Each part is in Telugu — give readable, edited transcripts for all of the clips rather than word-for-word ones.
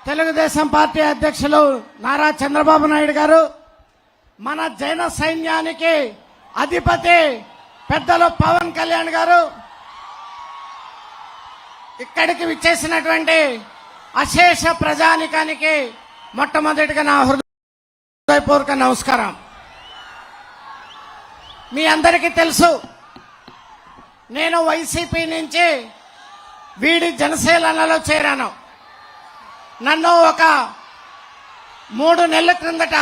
తెలుగుదేశం పార్టీ అధ్యక్షులు నారా చంద్రబాబు నాయుడు గారు, మన జైన సైన్యానికి అధిపతి పెద్దలు పవన్ కళ్యాణ్ గారు, ఇక్కడికి విచ్చేసినటువంటి అశేష ప్రజానికానికి మొట్టమొదటిగా నా హృదయపూర్వక నమస్కారం. మీ అందరికీ తెలుసు, నేను వైసీపీ నుంచి వీడి జనసేనలో చేరాను. నన్ను ఒక 3 నెలల క్రిందట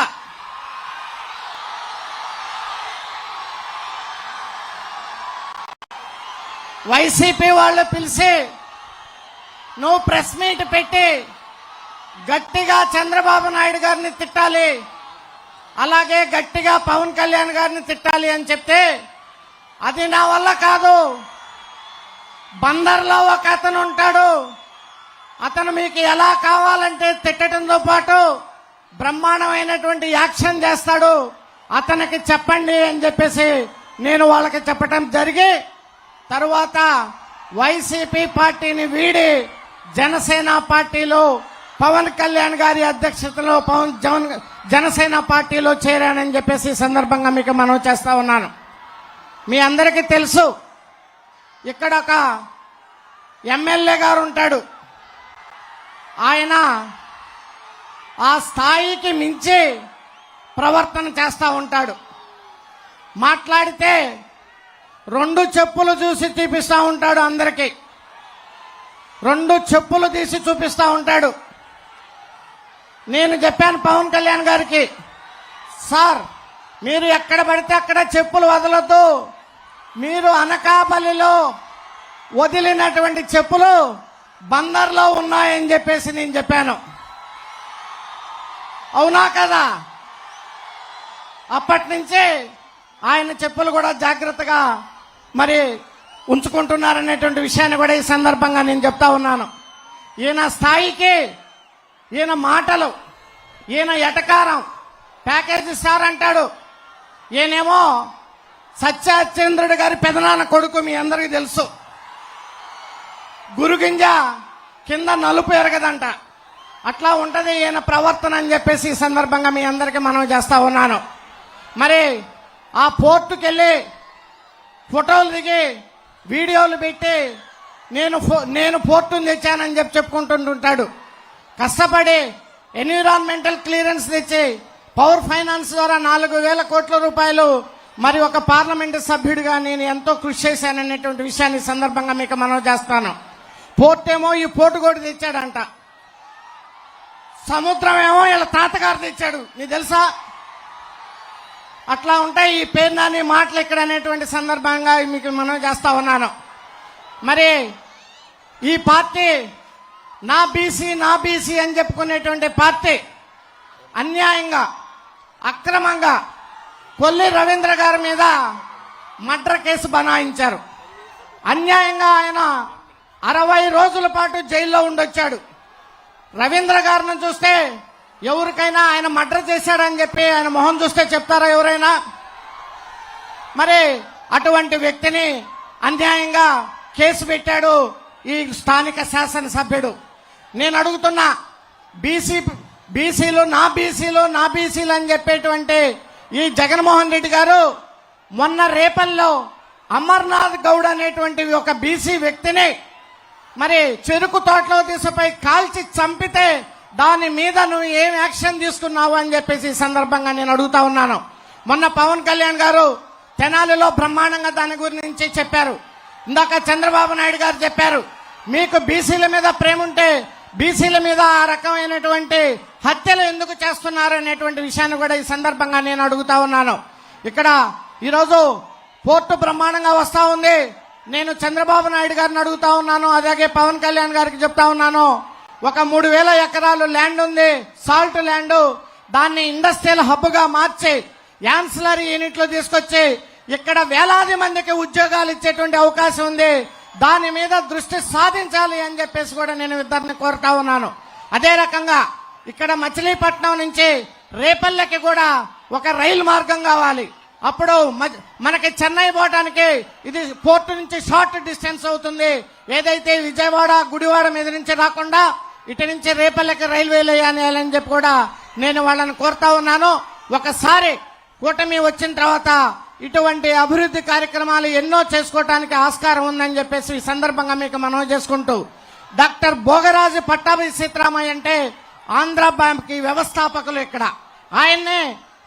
వైసీపీ వాళ్ళు పిలిచి, నువ్వు ప్రెస్ మీట్ పెట్టి గట్టిగా చంద్రబాబు నాయుడు గారిని తిట్టాలి, అలాగే గట్టిగా పవన్ కళ్యాణ్ గారిని తిట్టాలి అని చెప్తే, అది నా వల్ల కాదు, బందర్లో ఒక అతను ఉంటాడు, అతను మీకు ఎలా కావాలంటే తిట్టడంతో పాటు బ్రహ్మాండమైనటువంటి యాక్షన్ చేస్తాడు, అతనికి చెప్పండి అని చెప్పేసి నేను వాళ్ళకి చెప్పటం జరిగి, తరువాత వైసీపీ పార్టీని వీడి జనసేన పార్టీలో పవన్ కళ్యాణ్ గారి అధ్యక్షతలో జనసేన పార్టీలో చేరానని చెప్పేసి ఈ సందర్భంగా మీకు మనవి చేస్తా ఉన్నాను. మీ అందరికీ తెలుసు, ఇక్కడ ఒక ఎమ్మెల్యే గారు ఉంటాడు. ఆయన ఆ స్థాయికి మించి ప్రవర్తన చేస్తూ ఉంటాడు. మాట్లాడితే 2 చెప్పులు చూసి చూపిస్తూ ఉంటాడు, అందరికీ 2 చెప్పులు తీసి చూపిస్తూ ఉంటాడు. నేను చెప్పాను పవన్ కళ్యాణ్ గారికి, సార్ మీరు ఎక్కడ పడితే అక్కడ చెప్పులు వదలొద్దు, మీరు అనకాపల్లిలో వదిలినటువంటి చెప్పులు బందర్లో ఉన్నాయని చెప్పేసి నేను చెప్పాను. అవునా కదా? అప్పటి నుంచి ఆయన చెప్పులు కూడా జాగ్రత్తగా మరి ఉంచుకుంటున్నారనేటువంటి విషయాన్ని కూడా ఈ సందర్భంగా నేను చెప్తా ఉన్నాను. ఈయన స్థాయికి, ఈయన మాటలు, ఈయన ఎటకారం, ప్యాకేజ్ ఇస్తారు అంటాడు. ఈయనేమో సత్యచంద్రుడు గారి పెదనాన్న కొడుకు, మీ అందరికీ తెలుసు. గురుగింజ కింద నలుపు ఎరగదంట, అట్లా ఉంటది ఈయన ప్రవర్తన అని చెప్పేసి ఈ సందర్భంగా మీ అందరికీ మనం చేస్తా ఉన్నాను. మరి ఆ పోర్టుకి వెళ్ళి ఫోటోలు దిగి వీడియోలు పెట్టి నేను పోర్టును తెచ్చానని చెప్పుకుంటుంటాడు. కష్టపడి ఎన్విరాన్మెంటల్ క్లియరెన్స్ తెచ్చి పవర్ ఫైనాన్స్ ద్వారా 4,000 కోట్ల రూపాయలు మరి ఒక పార్లమెంటు సభ్యుడిగా నేను ఎంతో కృషి చేశాననేటువంటి విషయాన్ని సందర్భంగా మీకు మనవి చేస్తాను. పోర్ట్ ఏమో ఈ పోర్టు కూడా తెచ్చాడంట, సముద్రం ఏమో ఇలా తాతగారు తెచ్చాడు, నీకు తెలుసా? అట్లా ఉంటాయి ఈ పేర్నాని మాటలు ఇక్కడ అనేటువంటి సందర్భంగా మీకు మనవి చేస్తా ఉన్నాను. మరి ఈ పార్టీ నా బీసీ అని చెప్పుకునేటువంటి పార్టీ అన్యాయంగా, అక్రమంగా కొల్లి రవీంద్ర గారి మీద మర్డర్ కేసు బనాయించారు. అన్యాయంగా ఆయన 60 రోజుల పాటు జైల్లో ఉండొచ్చాడు. రవీంద్ర గారిని చూస్తే ఎవరికైనా ఆయన మర్డర్ చేశాడని చెప్పి ఆయన మొహం చూస్తే చెప్తారా ఎవరైనా? మరి అటువంటి వ్యక్తిని అన్యాయంగా కేసు పెట్టాడు ఈ స్థానిక శాసనసభ్యుడు. నేను అడుగుతున్నా, బీసీలు నా బీసీలు అని చెప్పేటువంటి ఈ జగన్మోహన్ రెడ్డి గారు మొన్న రేపల్లో అమర్నాథ్ గౌడ్ అనేటువంటి ఒక బీసీ వ్యక్తిని మరి చెరుకు తోటలో తీసుకుపోయి కాల్చి చంపితే దాని మీద నువ్వు ఏం యాక్షన్ తీసుకున్నావు అని చెప్పేసి ఈ సందర్భంగా నేను అడుగుతా ఉన్నాను. మొన్న పవన్ కళ్యాణ్ గారు తెనాలిలో బ్రహ్మాండంగా దాని గురించి చెప్పారు. ఇందాక చంద్రబాబు నాయుడు గారు చెప్పారు, మీకు బీసీల మీద ప్రేమ ఉంటే బీసీల మీద ఆ రకమైనటువంటి హత్యలు ఎందుకు చేస్తున్నారు అనేటువంటి విషయాన్ని కూడా ఈ సందర్భంగా నేను అడుగుతా ఉన్నాను. ఇక్కడ ఈరోజు పోర్టు బ్రహ్మాండంగా వస్తా ఉంది. నేను చంద్రబాబు నాయుడు గారిని అడుగుతా ఉన్నాను, అలాగే పవన్ కళ్యాణ్ గారికి చెప్తా ఉన్నాను, ఒక 3,000 ఎకరాలు ల్యాండ్ ఉంది, సాల్ట్ ల్యాండ్, దాన్ని ఇండస్ట్రియల్ హబ్ గా మార్చి యాన్సిలరీ యూనిట్లు తీసుకొచ్చి ఇక్కడ వేలాది మందికి ఉద్యోగాలు ఇచ్చేటువంటి అవకాశం ఉంది, దాని మీద దృష్టి సాధించాలి అని చెప్పేసి కూడా నేను ఇద్దరిని కోరుతా ఉన్నాను. అదే రకంగా ఇక్కడ మచిలీపట్నం నుంచి రేపల్లెకి కూడా ఒక రైలు మార్గం కావాలి. అప్పుడు మనకి చెన్నై పోవడానికి ఇది పోర్టు నుంచి షార్ట్ డిస్టెన్స్ అవుతుంది. ఏదైతే విజయవాడ గుడివాడ మీద నుంచి రాకుండా ఇటు నుంచి రేపల్లెకి రైల్వేలు వేయాలని చెప్పి కూడా నేను వాళ్ళని కోరుతా ఉన్నాను. ఒకసారి కూటమి వచ్చిన తర్వాత ఇటువంటి అభివృద్ధి కార్యక్రమాలు ఎన్నో చేసుకోవడానికి ఆస్కారం ఉందని చెప్పేసి ఈ సందర్భంగా మీకు మనవి చేసుకుంటూ, డాక్టర్ భోగరాజు పట్టాభి సీతారామయ్య అంటే ఆంధ్ర బ్యాంక్ కి వ్యవస్థాపకులు. ఇక్కడ ఆయన్నే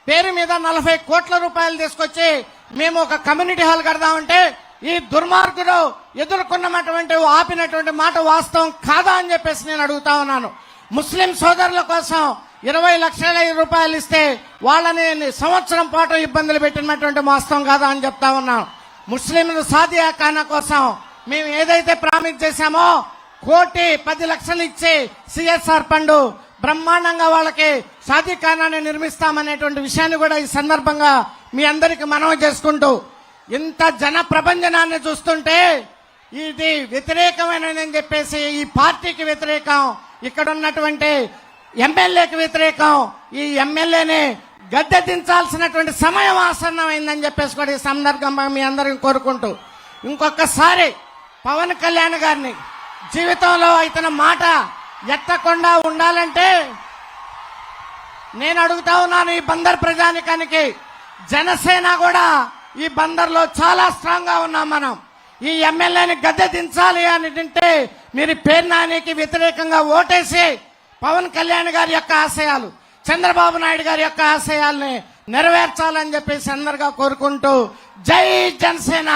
పేరు మీద 40 కోట్ల రూపాయలు తీసుకొచ్చి మేము ఒక కమ్యూనిటీ హాల్ కడదామంటే ఈ దుర్మార్గుడు ఎదుర్కొన్నటువంటి ఆపినటువంటి మాట వాస్తవం కాదా అని చెప్పేసి నేను అడుగుతా ఉన్నాను. ముస్లిం సోదరుల కోసం 20 లక్షల రూపాయలు ఇస్తే వాళ్ళని సంవత్సరం పాటు ఇబ్బందులు పెట్టినటువంటి వాస్తవం కాదా అని చెప్తా ఉన్నాను. ముస్లింలు సాదియా ఖానా కోసం మేము ఏదైతే ప్రామిస్ చేశామో 1,10,00,000 ఇచ్చి సిఎస్ఆర్ ఫండ్ బ్రహ్మాండంగా వాళ్ళకి షాదీ ఖానాన్ని నిర్మిస్తామనేటువంటి విషయాన్ని కూడా ఈ సందర్భంగా మీ అందరికి మనవి చేసుకుంటూ, ఇంత జన ప్రభంజనాన్ని చూస్తుంటే ఇది వ్యతిరేకమైనదని చెప్పేసి ఈ పార్టీకి వ్యతిరేకం, ఇక్కడ ఉన్నటువంటి ఎమ్మెల్యేకి వ్యతిరేకం, ఈ ఎమ్మెల్యేని గద్దె దించాల్సినటువంటి సమయం ఆసన్నమైందని చెప్పేసి కూడా ఈ సందర్భంగా మీ అందరిని కోరుకుంటూ, ఇంకొకసారి పవన్ కళ్యాణ్ గారిని జీవితంలో ఇతని మాట ఎత్తకుండా ఉండాలంటే నేను అడుగుతా ఉన్నాను ఈ బందర్ ప్రజానికానికి. జనసేన కూడా ఈ బందర్లో చాలా స్ట్రాంగ్ గా ఉన్నాం. మనం ఈ ఎమ్మెల్యేని గద్దె దించాలి అని అంటే మీరు పేరు నానికి వ్యతిరేకంగా ఓటేసి పవన్ కళ్యాణ్ గారి యొక్క ఆశయాలు, చంద్రబాబు నాయుడు గారి యొక్క ఆశయాల్ని నెరవేర్చాలని చెప్పేసి అందరిగా కోరుకుంటూ, జై జనసేన,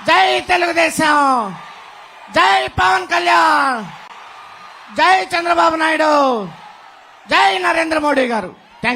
జై తెలుగుదేశం, జై పవన్ కళ్యాణ్, జై చంద్రబాబు నాయుడు, జై నరేంద్ర మోడీ గారు.